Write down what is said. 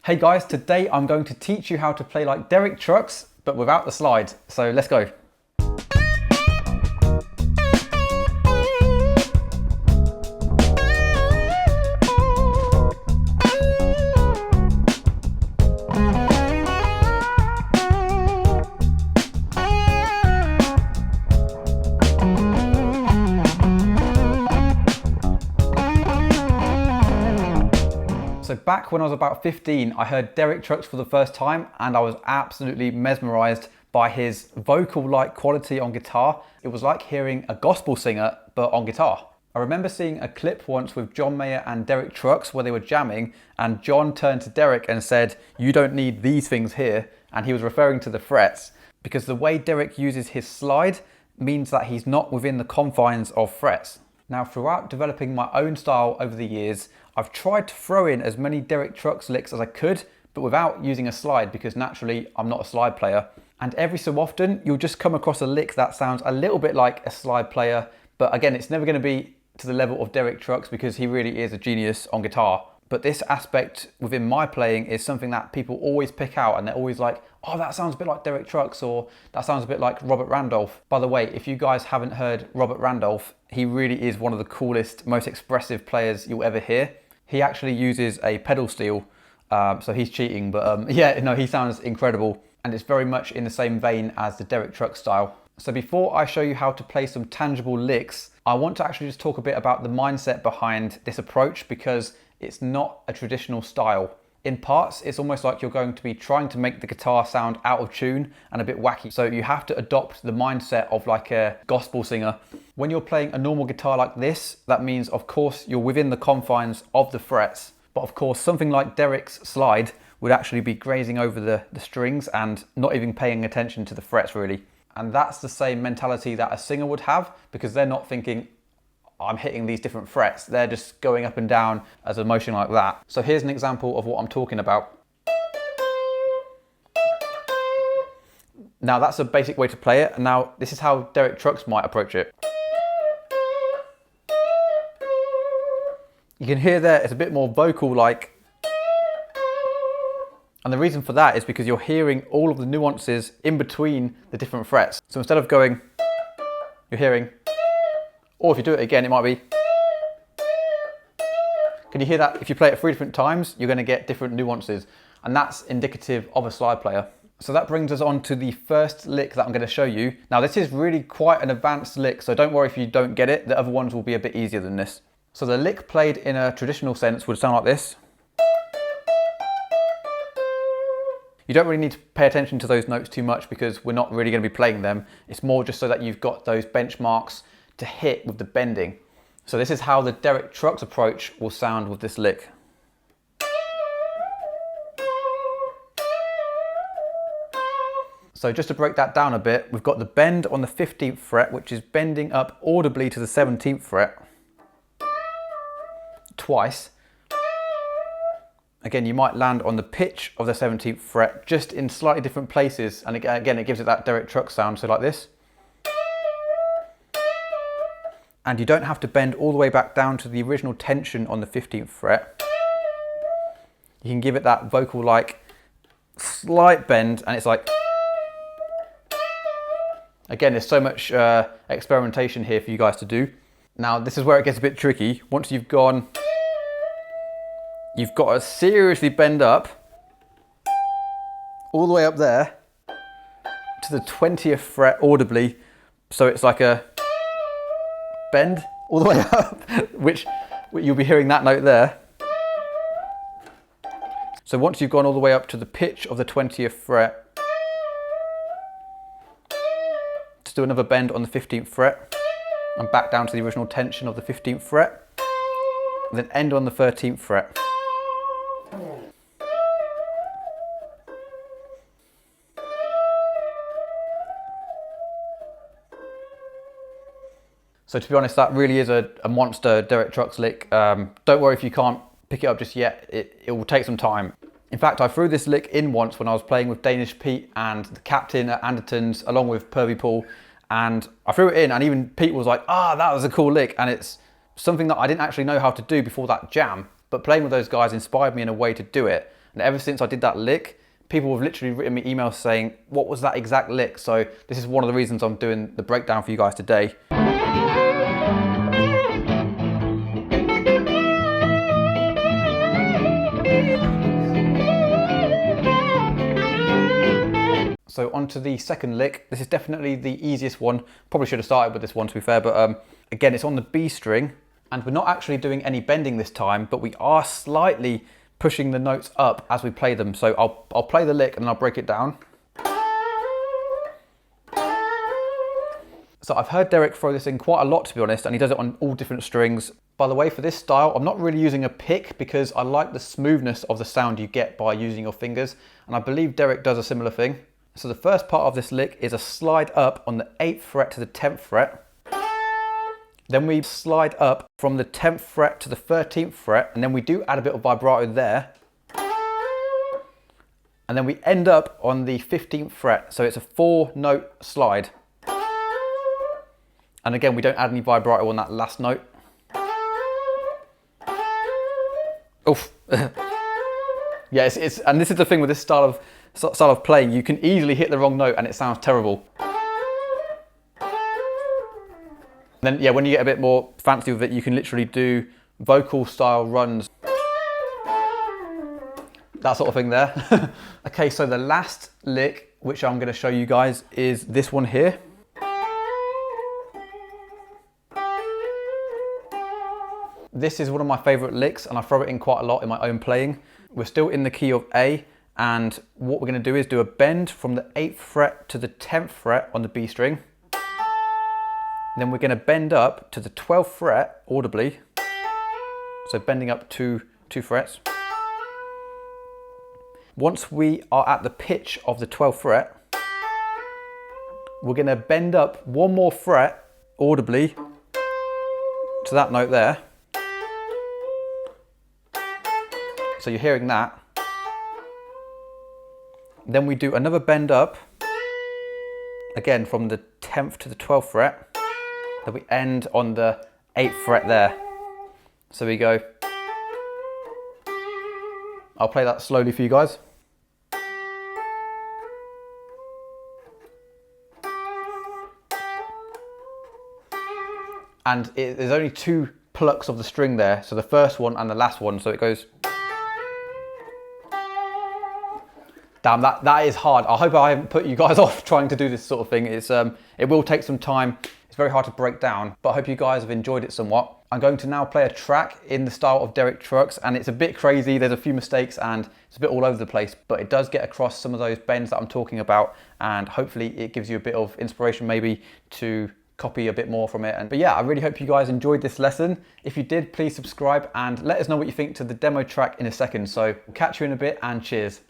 Hey guys, today I'm going to teach you how to play like Derek Trucks, but without the slide. So let's go. So back when I was about 15, I heard Derek Trucks for the first time and I was absolutely mesmerized by his vocal-like quality on guitar. It was like hearing a gospel singer, but on guitar. I remember seeing a clip once with John Mayer and Derek Trucks where they were jamming, and John turned to Derek and said, "You don't need these things here." And he was referring to the frets, because the way Derek uses his slide means that he's not within the confines of frets. Now, throughout developing my own style over the years, I've tried to throw in as many Derek Trucks licks as I could, but without using a slide, because naturally I'm not a slide player. And every so often you'll just come across a lick that sounds a little bit like a slide player, but again, it's never going to be to the level of Derek Trucks because he really is a genius on guitar. But this aspect within my playing is something that people always pick out, and they're always like, "Oh, that sounds a bit like Derek Trucks," or "That sounds a bit like Robert Randolph." By the way, if you guys haven't heard Robert Randolph, he really is one of the coolest, most expressive players you'll ever hear. He actually uses a pedal steel, so he's cheating, but yeah, no, he sounds incredible, and it's very much in the same vein as the Derek Trucks style. So before I show you how to play some tangible licks, I want to actually just talk a bit about the mindset behind this approach, because it's not a traditional style. In parts, it's almost like you're going to be trying to make the guitar sound out of tune and a bit wacky. So you have to adopt the mindset of like a gospel singer. When you're playing a normal guitar like this, that means of course you're within the confines of the frets. But of course something like Derek's slide would actually be grazing over the strings and not even paying attention to the frets really. And that's the same mentality that a singer would have, because they're not thinking, "I'm hitting these different frets." They're just going up and down as a motion like that. So here's an example of what I'm talking about. Now that's a basic way to play it. And now this is how Derek Trucks might approach it. You can hear there it's a bit more vocal like. And the reason for that is because you're hearing all of the nuances in between the different frets. So instead of going, you're hearing, or if you do it again, it might be. Can you hear that? If you play it 3 different times, you're going to get different nuances. And that's indicative of a slide player. So that brings us on to the first lick that I'm going to show you. Now this is really quite an advanced lick, so don't worry if you don't get it. The other ones will be a bit easier than this. So the lick played in a traditional sense would sound like this. You don't really need to pay attention to those notes too much because we're not really going to be playing them. It's more just so that you've got those benchmarks to hit with the bending. So this is how the Derek Trucks approach will sound with this lick. So just to break that down a bit, we've got the bend on the 15th fret, which is bending up audibly to the 17th fret twice. Again, you might land on the pitch of the 17th fret, just in slightly different places. And again, it gives it that Derek Trucks sound, so like this. And you don't have to bend all the way back down to the original tension on the 15th fret. You can give it that vocal-like slight bend, and it's like. Again, there's so much experimentation here for you guys to do. Now, this is where it gets a bit tricky. Once you've gone, you've got to seriously bend up all the way up there to the 20th fret audibly. So it's like a bend all the way up, which you'll be hearing that note there. So once you've gone all the way up to the pitch of the 20th fret, just do another bend on the 15th fret and back down to the original tension of the 15th fret, and then end on the 13th fret. So to be honest, that really is a monster Derek Trucks lick. Don't worry if you can't pick it up just yet, it will take some time. In fact, I threw this lick in once when I was playing with Danish Pete and the captain at Anderton's along with Pervy Paul, and I threw it in and even Pete was like, "Ah, that was a cool lick," and it's something that I didn't actually know how to do before that jam, but playing with those guys inspired me in a way to do it. And ever since I did that lick, people have literally written me emails saying, what was that exact lick? So this is one of the reasons I'm doing the breakdown for you guys today. So onto the second lick. This is definitely the easiest one. Probably should have started with this one, to be fair, but again, it's on the B string, and we're not actually doing any bending this time, but we are slightly pushing the notes up as we play them. So I'll play the lick and then I'll break it down. So I've heard Derek throw this in quite a lot, to be honest, and he does it on all different strings. By the way, for this style, I'm not really using a pick because I like the smoothness of the sound you get by using your fingers, and I believe Derek does a similar thing. So the first part of this lick is a slide up on the 8th fret to the 10th fret. Then we slide up from the 10th fret to the 13th fret, and then we do add a bit of vibrato there. And then we end up on the 15th fret, so it's a 4-note slide. And again, we don't add any vibrato on that last note. Oof. Yeah, and this is the thing with this style of playing, you can easily hit the wrong note and it sounds terrible. Then yeah, when you get a bit more fancy with it, you can literally do vocal style runs. That sort of thing there. Okay, so the last lick, which I'm gonna show you guys, is this one here. This is one of my favorite licks and I throw it in quite a lot in my own playing. We're still in the key of A, and what we're going to do is do a bend from the 8th fret to the 10th fret on the B string. Then we're going to bend up to the 12th fret audibly. So bending up two frets. Once we are at the pitch of the 12th fret, we're going to bend up one more fret audibly to that note there. So you're hearing that. Then we do another bend up, again from the 10th to the 12th fret. Then we end on the 8th fret there. So we go. I'll play that slowly for you guys. And there's only 2 plucks of the string there. So the first one and the last one. So it goes. Damn, that is hard. I hope I haven't put you guys off trying to do this sort of thing. It will take some time. It's very hard to break down, but I hope you guys have enjoyed it somewhat. I'm going to now play a track in the style of Derek Trucks, and it's a bit crazy. There's a few mistakes and it's a bit all over the place, but it does get across some of those bends that I'm talking about, and hopefully it gives you a bit of inspiration maybe to copy a bit more from it. But yeah, I really hope you guys enjoyed this lesson. If you did, please subscribe and let us know what you think to the demo track in a second. So we'll catch you in a bit, and cheers.